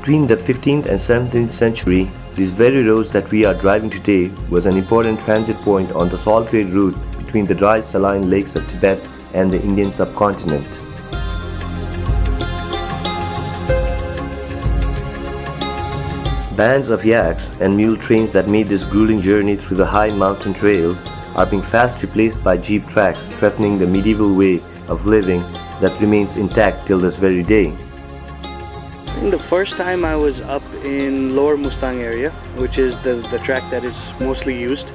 Between the 15th and 17th century, these very roads that we are driving today was an important transit point on the salt trade route between the dry saline lakes of Tibet and the Indian subcontinent. Bands of yaks and mule trains that made this grueling journey through the high mountain trails are being fast replaced by jeep tracks, threatening the medieval way of living that remains intact till this very day. The first time I was up in Lower Mustang area, which is the track that is mostly used.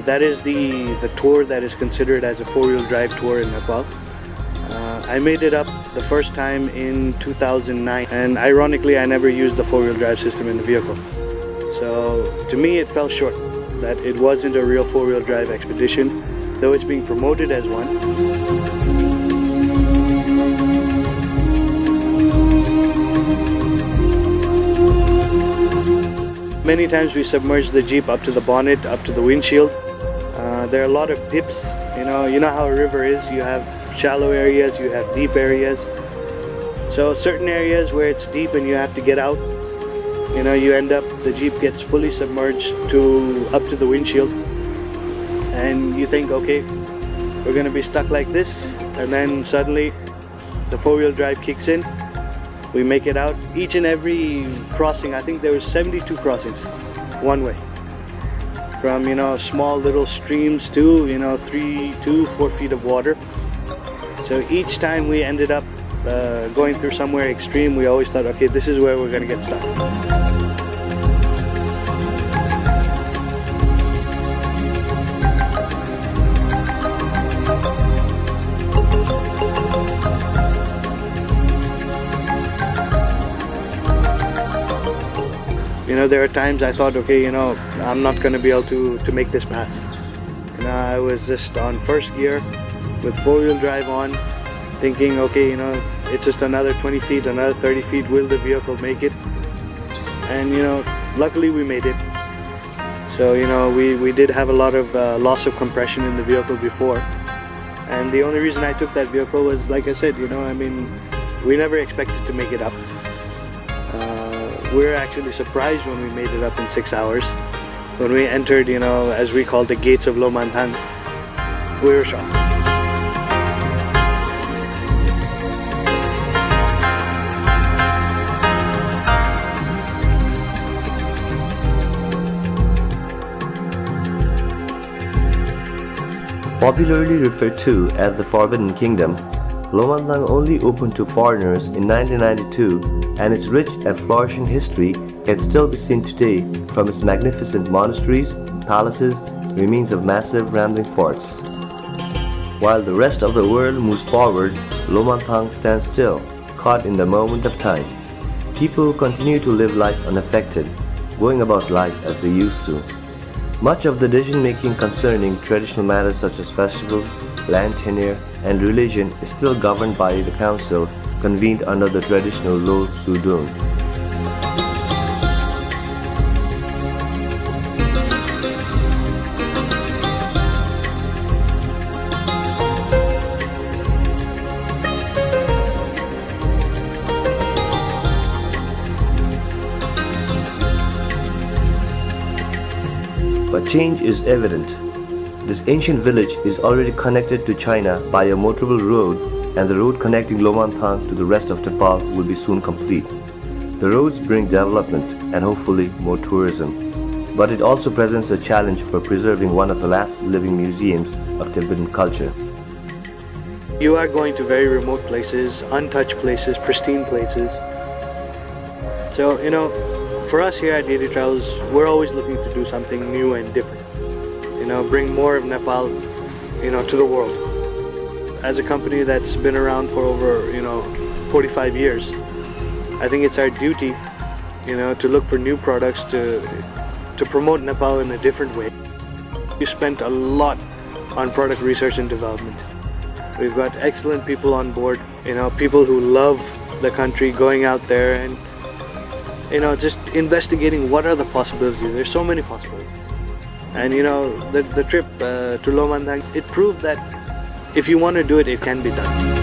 That is the tour that is considered as a four-wheel drive tour in Nepal. I made it up the first time in 2009, and ironically I never used the four-wheel drive system in the vehicle. So to me it fell short, that it wasn't a real four-wheel drive expedition, though it's being promoted as one. Many times we submerge the Jeep up to the bonnet, up to the windshield. There are a lot of dips, you know how a river is. You have shallow areas, you have deep areas. So certain areas where it's deep and you have to get out, you end up, the Jeep gets fully submerged up to the windshield. And you think, okay, we're going to be stuck like this. And then suddenly the four-wheel drive kicks in. We make it out. Each and every crossing, I think there were 72 crossings, one way. From, small little streams to, 3 to 4 feet of water. So each time we ended up going through somewhere extreme, we always thought, okay, this is where we're going to get stuck. There are times I thought, okay, I'm not going to be able to make this pass. I was just on first gear with four-wheel drive on, thinking, okay, it's just another 20 feet, another 30 feet, will the vehicle make it? And, luckily we made it. So, we did have a lot of loss of compression in the vehicle before. And the only reason I took that vehicle was, like I said, we never expected to make it up. We were actually surprised when we made it up in 6 hours. When we entered, as we call the gates of Lomanthang, we were shocked. Popularly referred to as the Forbidden Kingdom, Lomanthang only opened to foreigners in 1992, and its rich and flourishing history can still be seen today from its magnificent monasteries, palaces, remains of massive rambling forts. While the rest of the world moves forward, Lomanthang stands still, caught in the moment of time. People continue to live life unaffected, going about life as they used to. Much of the decision-making concerning traditional matters such as festivals, land tenure, and religion is still governed by the council convened under the traditional Lo Sudun. But change is evident. This ancient village is already connected to China by a motorable road, and the road connecting Lomanthang to the rest of Nepal will be soon complete. The roads bring development and hopefully more tourism, but it also presents a challenge for preserving one of the last living museums of Tibetan culture. You are going to very remote places, untouched places, pristine places. So, for us here at Yeti Travels, we're always looking to do something new and different. Bring more of Nepal, to the world. As a company that's been around for over, 45 years, I think it's our duty, to look for new products to promote Nepal in a different way. We spent a lot on product research and development. We've got excellent people on board, people who love the country, going out there and just investigating what are the possibilities. There's so many possibilities. And the trip to Lomanthang, it proved that if you want to do it, it can be done.